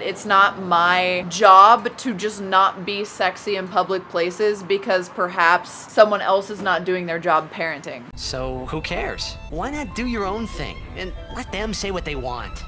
it's not my job to just not be sexy in public places because perhaps someone else is not doing their job parenting. So who cares? Why not do your own thing and let them say what they want?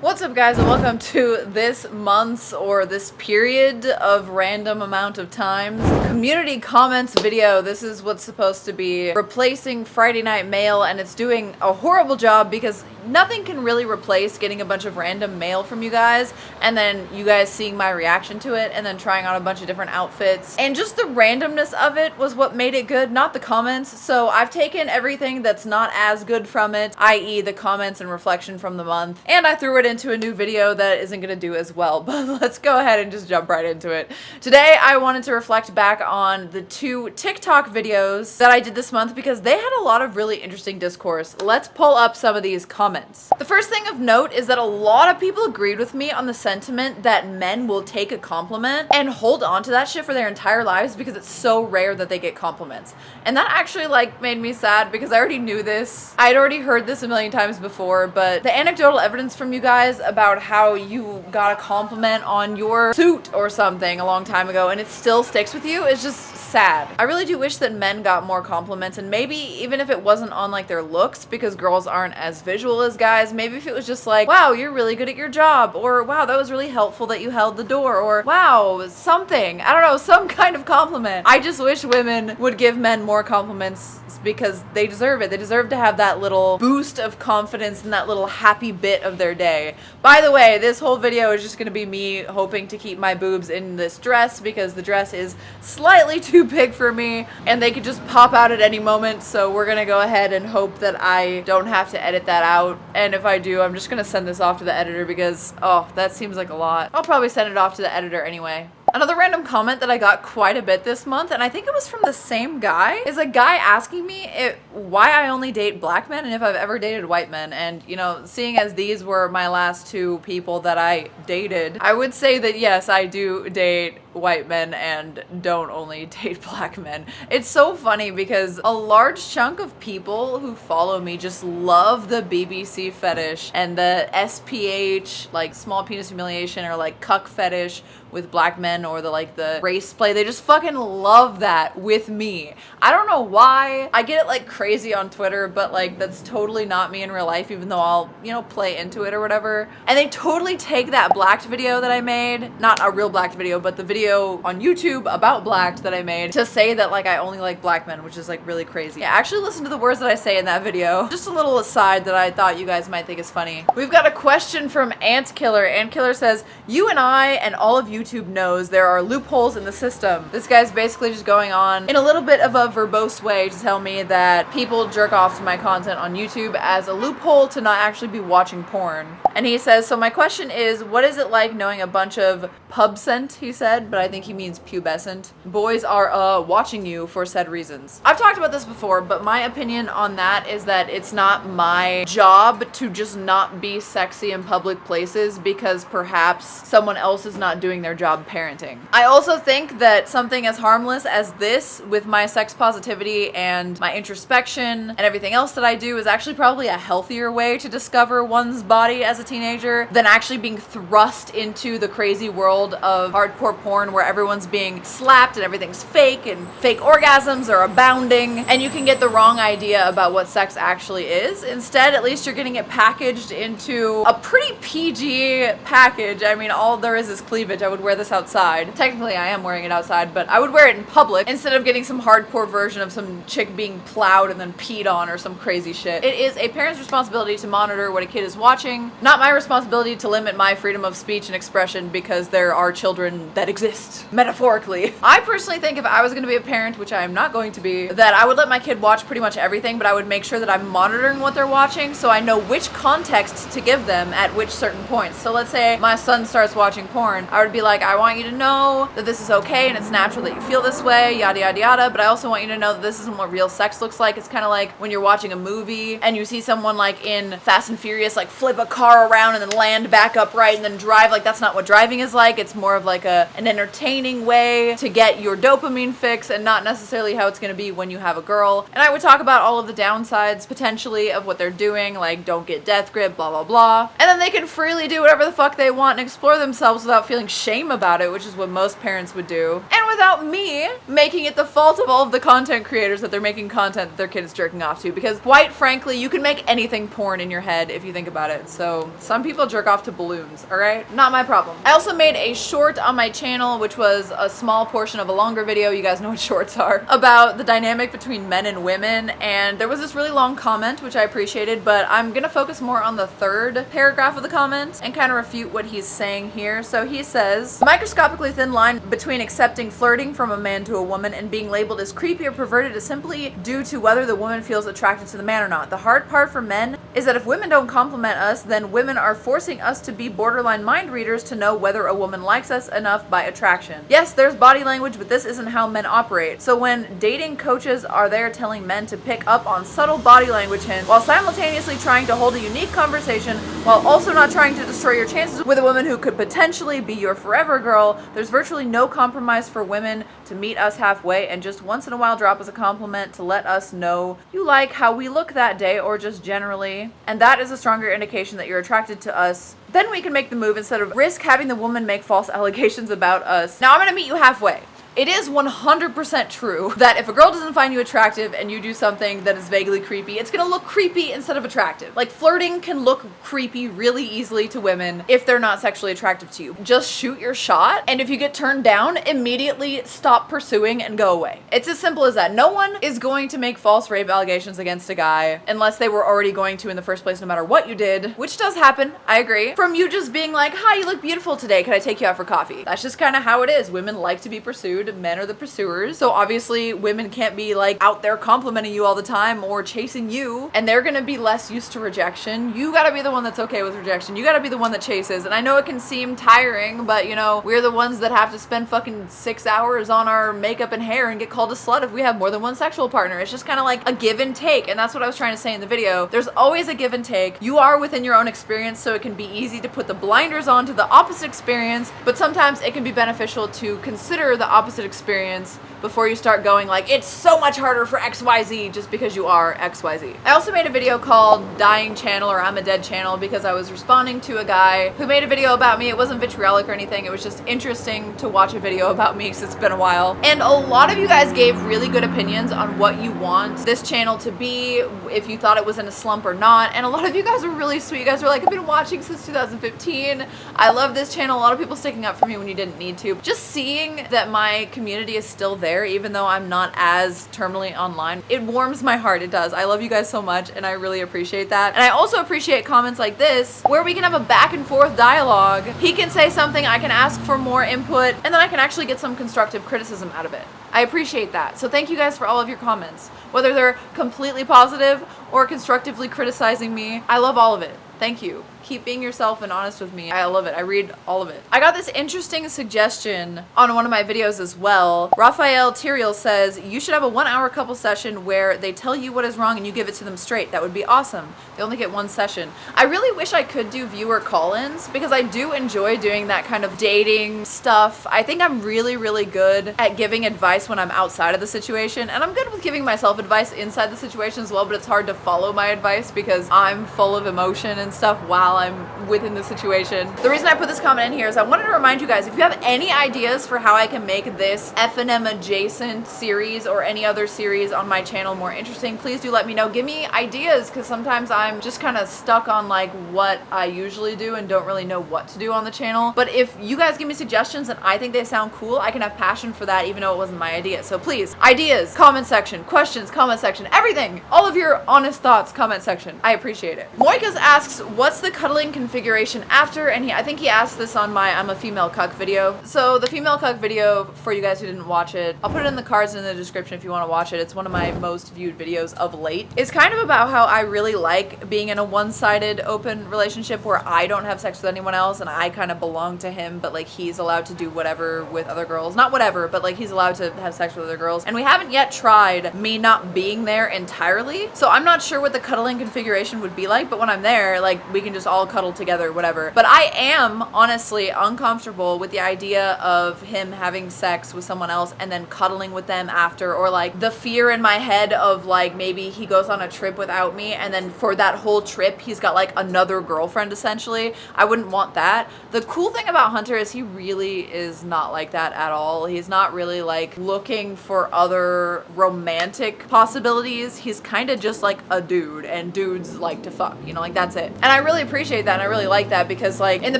What's up, guys, and welcome to this month's or this period of random amount of times community comments video. This is what's supposed to be replacing Friday Night Mail, and it's doing a horrible job because nothing can really replace getting a bunch of random mail from you guys and then you guys seeing my reaction to it and then trying on a bunch of different outfits. And just the randomness of it was what made it good, not the comments. So I've taken everything that's not as good from it, i.e. the comments and reflection from the month, and I threw it into a new video that isn't gonna do as well. But let's go ahead and just jump right into it. Today I wanted to reflect back on the 2 TikTok videos that I did this month because they had a lot of really interesting discourse. Let's pull up some of these comments. The first thing of note is that a lot of people agreed with me on the sentiment that men will take a compliment and hold on to that shit for their entire lives because it's so rare that they get compliments. And that actually made me sad because I already knew this. I'd already heard this a million times before, but the anecdotal evidence from you guys about how you got a compliment on your suit or something a long time ago and it still sticks with you is just sad. I really do wish that men got more compliments, and maybe even if it wasn't on like their looks, because girls aren't as visual as guys, maybe if it was just like, wow, you're really good at your job, or wow, that was really helpful that you held the door, or wow, something. I don't know, some kind of compliment. I just wish women would give men more compliments because they deserve it. They deserve to have that little boost of confidence and that little happy bit of their day. By the way, this whole video is just gonna be me hoping to keep my boobs in this dress because the dress is slightly too big for me and they could just pop out at any moment, so we're gonna go ahead and hope that I don't have to edit that out. And if I do, I'm just gonna send this off to the editor because, oh, that seems like a lot. I'll probably send it off to the editor anyway. Another random comment that I got quite a bit this month, and I think it was from the same guy, is a guy asking me why I only date black men and if I've ever dated white men. And, you know, seeing as these were my last 2 people that I dated, I would say that yes, I do date white men and don't only date black men. It's so funny because a large chunk of people who follow me just love the BBC fetish and the SPH, like small penis humiliation, or like cuck fetish with black men, or the race play. They just fucking love that with me. I don't know why. I get it like crazy on Twitter, but like that's totally not me in real life, even though I'll, you know, play into it or whatever. And they totally take that blacked video that I made, not a real blacked video, but the video on YouTube about blacked that I made, to say that like I only like black men, which is like really crazy. Yeah, actually listen to the words that I say in that video. Just a little aside that I thought you guys might think is funny. We've got a question from Antkiller. Antkiller says, you and I and all of YouTube knows there are loopholes in the system. This guy's basically just going on in a little bit of a verbose way to tell me that people jerk off to my content on YouTube as a loophole to not actually be watching porn. And he says, so my question is, what is it like knowing a bunch of pubescent, he said, but I think he means pubescent, boys are watching you for said reasons. I've talked about this before, but my opinion on that is that it's not my job to just not be sexy in public places because perhaps someone else is not doing their job parenting. I also think that something as harmless as this, with my sex positivity and my introspection and everything else that I do, is actually probably a healthier way to discover one's body as a teenager than actually being thrust into the crazy world of hardcore porn where everyone's being slapped and everything's fake and fake orgasms are abounding and you can get the wrong idea about what sex actually is. Instead, at least you're getting it packaged into a pretty PG package. I mean, all there is cleavage. I would wear this outside. Technically, I am wearing it outside, but I would wear it in public instead of getting some hardcore version of some chick being plowed and then peed on or some crazy shit. It is a parent's responsibility to monitor what a kid is watching, not my responsibility to limit my freedom of speech and expression because there are children that exist, metaphorically. I personally think if I was going to be a parent, which I am not going to be, that I would let my kid watch pretty much everything, but I would make sure that I'm monitoring what they're watching so I know which context to give them at which certain points. So let's say my son starts watching porn, I would be like, I want you to know that this is okay and it's natural that you feel this way, yada yada yada, but I also want you to know that this isn't what real sex looks like. It's kind of like when you're watching a movie and you see someone like in Fast and Furious like flip a car around and then land back upright and then drive. Like, that's not what driving is like. It's more of like an entertaining way to get your dopamine fix and not necessarily how it's going to be when you have a girl. And I would talk about all of the downsides potentially of what they're doing, like don't get death grip, blah blah blah. And then they can freely do whatever the fuck they want and explore themselves without feeling shame about it, which is what most parents would do. And without me making it the fault of all of the content creators that they're making content that their kid is jerking off to, because quite frankly, you can make anything porn in your head if you think about it. So some people jerk off to balloons, all right? Not my problem. I also made a short on my channel, which was a small portion of a longer video, you guys know what shorts are, about the dynamic between men and women, and there was this really long comment, which I appreciated, but I'm gonna focus more on the third paragraph of the comment and kind of refute what he's saying here. So he says, the microscopically thin line between accepting flirting from a man to a woman and being labeled as creepy or perverted is simply due to whether the woman feels attracted to the man or not. The hard part for men is that if women don't compliment us, then women are forcing us to be borderline mind readers to know whether a woman likes us enough by attraction. Yes, there's body language, but this isn't how men operate. So when dating coaches are there telling men to pick up on subtle body language hints while simultaneously trying to hold a unique conversation while also not trying to destroy your chances with a woman who could potentially be your forever girl, there's virtually no compromise for women to meet us halfway and just once in a while drop us a compliment to let us know you like how we look that day or just generally, and that is a stronger indication that you're attracted to us. Then we can make the move instead of risk having the woman make false allegations about us. Now I'm gonna meet you halfway. It is 100% true that if a girl doesn't find you attractive and you do something that is vaguely creepy, it's gonna look creepy instead of attractive. Like, flirting can look creepy really easily to women if they're not sexually attractive to you. Just shoot your shot, and if you get turned down, immediately stop pursuing and go away. It's as simple as that. No one is going to make false rape allegations against a guy unless they were already going to in the first place, no matter what you did, which does happen, I agree. From you just being like, hi, you look beautiful today, can I take you out for coffee? That's just kind of how it is. Women like to be pursued. Men are the pursuers. So obviously women can't be like out there complimenting you all the time or chasing you, and they're gonna be less used to rejection. You gotta be the one that's okay with rejection. You gotta be the one that chases. And I know it can seem tiring, but you know, we're the ones that have to spend fucking 6 hours on our makeup and hair and get called a slut if we have more than one sexual partner. It's just kind of like a give and take, and that's what I was trying to say in the video. There's always a give and take. You are within your own experience, so it can be easy to put the blinders on to the opposite experience, but sometimes it can be beneficial to consider the opposite experience before you start going like, it's so much harder for XYZ just because you are XYZ. I also made a video called Dying Channel or I'm a Dead Channel because I was responding to a guy who made a video about me. It wasn't vitriolic or anything. It was just interesting to watch a video about me because it's been a while. And a lot of you guys gave really good opinions on what you want this channel to be, if you thought it was in a slump or not. And a lot of you guys were really sweet. You guys were like, I've been watching since 2015. I love this channel. A lot of people sticking up for me when you didn't need to. Just seeing that my community is still there, even though I'm not as terminally online, it warms my heart. It does. I love you guys so much, and I really appreciate that. And I also appreciate comments like this, where we can have a back and forth dialogue. He can say something, I can ask for more input, and then I can actually get some constructive criticism out of it. I appreciate that. So thank you guys for all of your comments. Whether they're completely positive or constructively criticizing me, I love all of it. Thank you. Keep being yourself and honest with me. I love it. I read all of it. I got this interesting suggestion on one of my videos as well. Raphael Tyriel says, you should have a 1 hour couple session where they tell you what is wrong and you give it to them straight. That would be awesome. They only get one session. I really wish I could do viewer call-ins because I do enjoy doing that kind of dating stuff. I think I'm really, really good at giving advice when I'm outside of the situation, and I'm good with giving myself advice inside the situation as well, but it's hard to follow my advice because I'm full of emotion and stuff while I'm within the situation. The reason I put this comment in here is I wanted to remind you guys, if you have any ideas for how I can make this F&M adjacent series or any other series on my channel more interesting, please do let me know. Give me ideas, because sometimes I'm just kind of stuck on like what I usually do and don't really know what to do on the channel. But if you guys give me suggestions and I think they sound cool, I can have passion for that even though it wasn't my idea. So please, ideas, comment section, questions, comment section, everything. All of your honest thoughts, comment section. I appreciate it. Moikas asks, what's the cuddling configuration after? And I think he asked this on my I'm a Female Cuck video. So the Female Cuck video, for you guys who didn't watch it, I'll put it in the cards and in the description if you want to watch it. It's one of my most viewed videos of late. It's kind of about how I really like being in a one-sided open relationship where I don't have sex with anyone else and I kind of belong to him, but like he's allowed to do whatever with other girls. Not whatever, but like he's allowed to have sex with other girls. And we haven't yet tried me not being there entirely. So I'm not sure what the cuddling configuration would be like, but when I'm there, like we can just all all cuddle together, whatever. But I am honestly uncomfortable with the idea of him having sex with someone else and then cuddling with them after, or like the fear in my head of like maybe he goes on a trip without me and then for that whole trip he's got like another girlfriend essentially. I wouldn't want that. The cool thing about Hunter is he really is not like that at all. He's not really like looking for other romantic possibilities. He's kind of just like a dude, and dudes like to fuck, you know, like that's it. And I really appreciate that, and I really like that, because like in the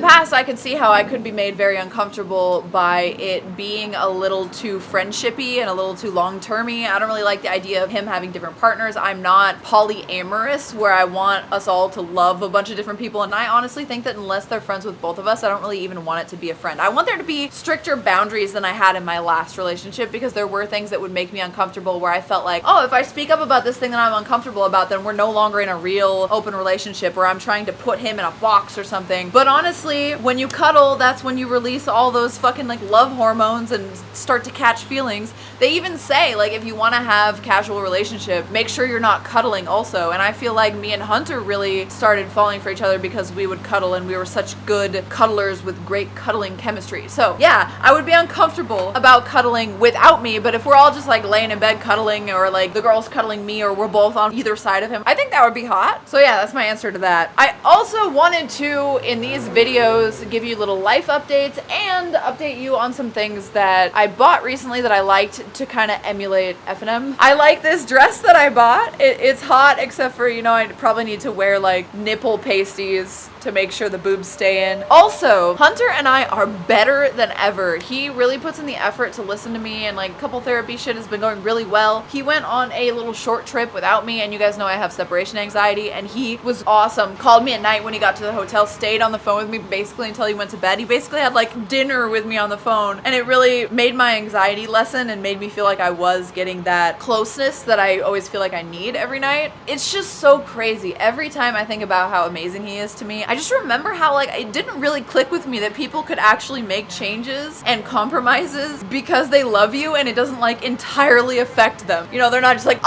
past I could see how I could be made very uncomfortable by it being a little too friendshipy and a little too long-termy. I don't really like the idea of him having different partners. I'm not polyamorous where I want us all to love a bunch of different people, and I honestly think that unless they're friends with both of us, I don't really even want it to be a friend. I want there to be stricter boundaries than I had in my last relationship, because there were things that would make me uncomfortable where I felt like, oh, if I speak up about this thing that I'm uncomfortable about, then we're no longer in a real open relationship, or I'm trying to put him in a box or something. But honestly, when you cuddle, that's when you release all those fucking like love hormones and start to catch feelings. They even say like if you want to have casual relationship, make sure you're not cuddling also. And I feel like me and Hunter really started falling for each other because we would cuddle, and we were such good cuddlers with great cuddling chemistry. So yeah, I would be uncomfortable about cuddling without me, but if we're all just like laying in bed cuddling, or like the girl's cuddling me, or we're both on either side of him, I think that would be hot. So yeah, that's my answer to that. I also wanted to, in these videos, give you little life updates and update you on some things that I bought recently that I liked to kind of emulate F&M. I like this dress that I bought. It's hot, except for, you know, I probably need to wear like nipple pasties to make sure the boobs stay in. Also, Hunter and I are better than ever. He really puts in the effort to listen to me, and like a couple therapy shit has been going really well. He went on a little short trip without me, and you guys know I have separation anxiety, and he was awesome. Called me at night when he got to the hotel, stayed on the phone with me basically until he went to bed. He basically had like dinner with me on the phone, and it really made my anxiety lessen and made me feel like I was getting that closeness that I always feel like I need every night. It's just so crazy. Every time I think about how amazing he is to me, I just remember how like it didn't really click with me that people could actually make changes and compromises because they love you and it doesn't like entirely affect them. You know, they're not just like,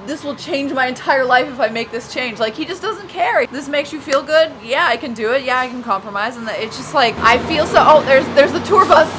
this will change my entire life if I make this change. Like, he just doesn't care. This makes you feel good? Yeah, I can do it. Yeah, I can compromise. And it's just like, I feel so, oh, there's the tour bus.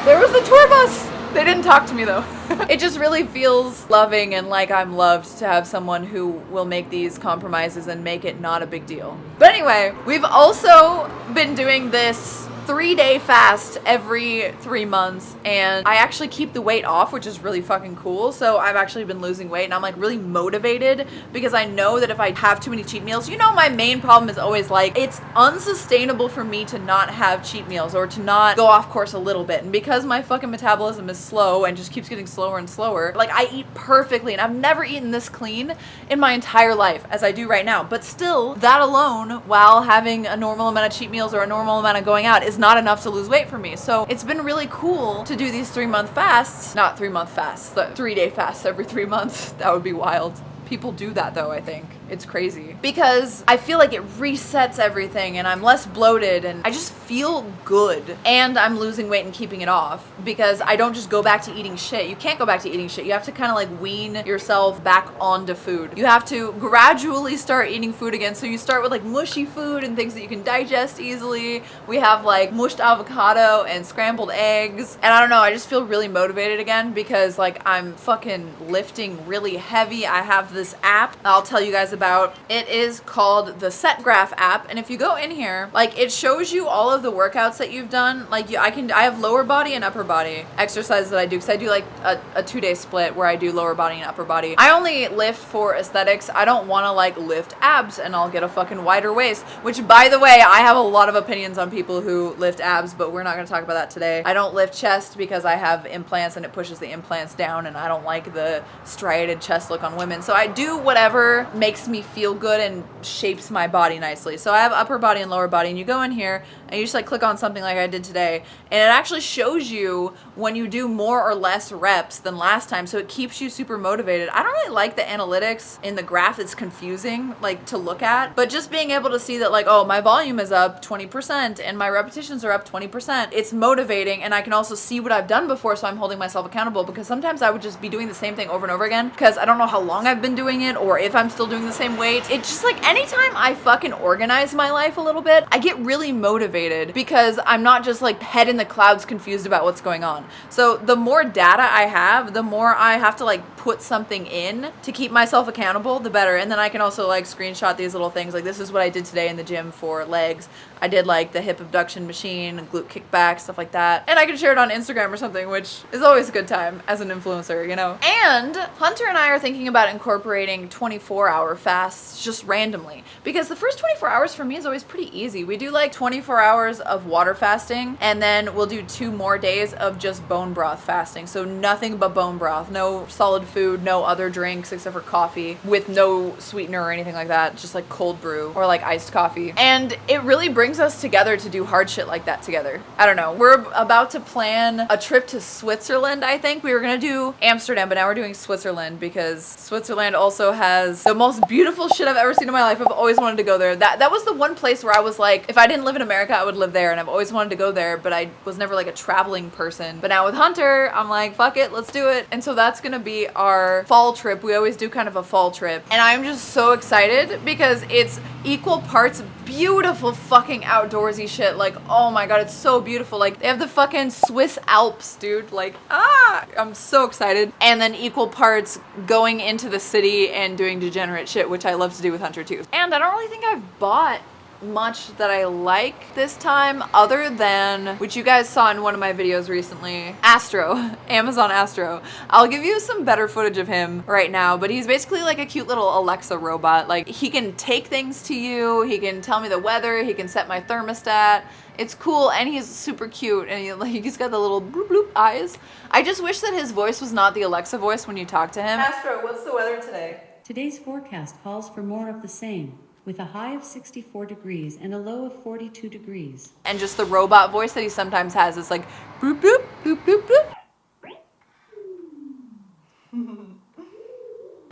There was the tour bus. They didn't talk to me though. It just really feels loving and like I'm loved to have someone who will make these compromises and make it not a big deal. But anyway, we've also been doing this 3-day fast every 3 months, and I actually keep the weight off, which is really fucking cool. So I've actually been losing weight, and I'm like really motivated because I know that if I have too many cheat meals, you know, my main problem is always like it's unsustainable for me to not have cheat meals or to not go off course a little bit. And because my fucking metabolism is slow and just keeps getting slower and slower, like I eat perfectly, and I've never eaten this clean in my entire life as I do right now. But still, that alone, while having a normal amount of cheat meals or a normal amount of going out, is not enough to lose weight for me. So it's been really cool to do these 3-month fasts. Not 3-month fasts, the 3-day fasts every 3 months. That would be wild. People do that though, I think. It's crazy. Because I feel like it resets everything, and I'm less bloated, and I just feel good. And I'm losing weight and keeping it off because I don't just go back to eating shit. You can't go back to eating shit. You have to kind of like wean yourself back onto food. You have to gradually start eating food again. So you start with like mushy food and things that you can digest easily. We have like mushed avocado and scrambled eggs. And I don't know, I just feel really motivated again because like I'm fucking lifting really heavy. I have this app I'll tell you guys about. It is called the Set Graph app, and if you go in here, like it shows you all of the workouts that you've done. Like I have lower body and upper body exercises that I do, because I do like a 2-day split where I do lower body and upper body. I only lift for aesthetics. I don't want to like lift abs and I'll get a fucking wider waist, which by the way, I have a lot of opinions on people who lift abs, but we're not going to talk about that today. I don't lift chest because I have implants and it pushes the implants down, and I don't like the striated chest look on women. So I do whatever makes me feel good and shapes my body nicely. So I have upper body and lower body, and you go in here and you just like click on something like I did today, and it actually shows you when you do more or less reps than last time, so it keeps you super motivated. I don't really like the analytics in the graph. It's confusing like to look at, but just being able to see that like, oh, my volume is up 20% and my repetitions are up 20%, it's motivating. And I can also see what I've done before, so I'm holding myself accountable, because sometimes I would just be doing the same thing over and over again because I don't know how long I've been doing it or if I'm still doing the same weight. It's just like anytime I fucking organize my life a little bit, I get really motivated because I'm not just like head in the clouds confused about what's going on. So the more data I have, the more I have to like put something in to keep myself accountable, the better. And then I can also like screenshot these little things. Like this is what I did today in the gym for legs. I did like the hip abduction machine, glute kickback, stuff like that. And I can share it on Instagram or something, which is always a good time as an influencer, you know? And Hunter and I are thinking about incorporating 24-hour fasts just randomly, because the first 24 hours for me is always pretty easy. We do like 24 hours of water fasting, and then we'll do 2 more days of just bone broth fasting. So nothing but bone broth, no solid food, no other drinks except for coffee with no sweetener or anything like that, just like cold brew or like iced coffee. And it really brings us together to do hard shit like that together. I don't know. We're about to plan a trip to Switzerland, I think. We were gonna do Amsterdam, but now we're doing Switzerland because Switzerland also has the most beautiful shit I've ever seen in my life. I've always wanted to go there. That was the one place where I was like, if I didn't live in America, I would live there, and I've always wanted to go there, but I was never like a traveling person. But now with Hunter, I'm like, fuck it, let's do it. And so that's gonna be our fall trip. We always do kind of a fall trip. And I'm just so excited because it's equal parts beautiful fucking outdoorsy shit. Like, oh my god, it's so beautiful. Like, they have the fucking Swiss Alps, dude. Like, I'm so excited. And then equal parts going into the city and doing degenerate shit, which I love to do with Hunter too. And I don't really think I've bought much that I like this time, other than, which you guys saw in one of my videos recently, Astro, Amazon Astro. I'll give you some better footage of him right now, but he's basically like a cute little Alexa robot. Like, he can take things to you, he can tell me the weather, he can set my thermostat. It's cool, and he's super cute, and he's got the little bloop bloop eyes. I just wish that his voice was not the Alexa voice when you talk to him. Astro, what's the weather today? Today's forecast calls for more of the same, with a high of 64 degrees and a low of 42 degrees. And just the robot voice that he sometimes has is like, boop, boop, boop, boop, boop.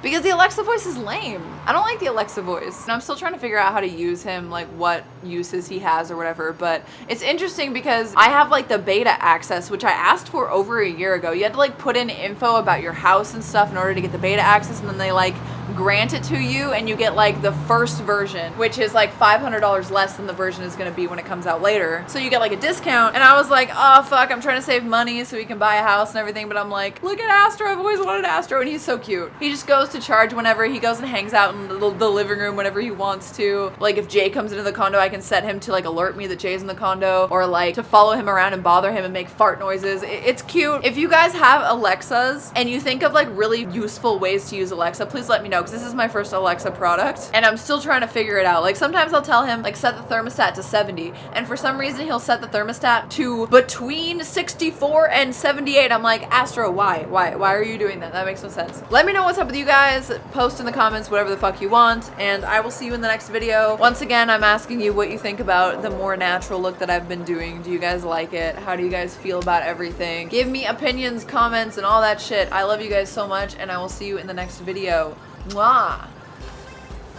Because the Alexa voice is lame. I don't like the Alexa voice. And I'm still trying to figure out how to use him, like what uses he has or whatever. But it's interesting because I have like the beta access, which I asked for over a year ago. You had to like put in info about your house and stuff in order to get the beta access, and then they like grant it to you, and you get like the first version, which is like $500 less than the version is gonna be when it comes out later. So you get like a discount, and I was like, oh fuck, I'm trying to save money so we can buy a house and everything, but I'm like, look at Astro, I've always wanted Astro, and he's so cute. He just goes to charge whenever. He goes and hangs out in the living room whenever he wants to. Like, if Jay comes into the condo, I can set him to like alert me that Jay's in the condo, or like to follow him around and bother him and make fart noises. It's cute. If you guys have Alexas and you think of like really useful ways to use Alexa, please let me know, because this is my first Alexa product and I'm still trying to figure it out. Like, sometimes I'll tell him like set the thermostat to 70, and for some reason he'll set the thermostat to between 64 and 78. I'm like, Astro, why are you doing that? That makes no sense. Let me know what's up with you guys. Post in the comments whatever the fuck you want, and I will see you in the next video. Once again, I'm asking you what you think about the more natural look that I've been doing. Do you guys like it? How do you guys feel about everything? Give me opinions, comments, and all that shit. I love you guys so much, and I will see you in the next video. Mwah!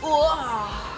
Mwah!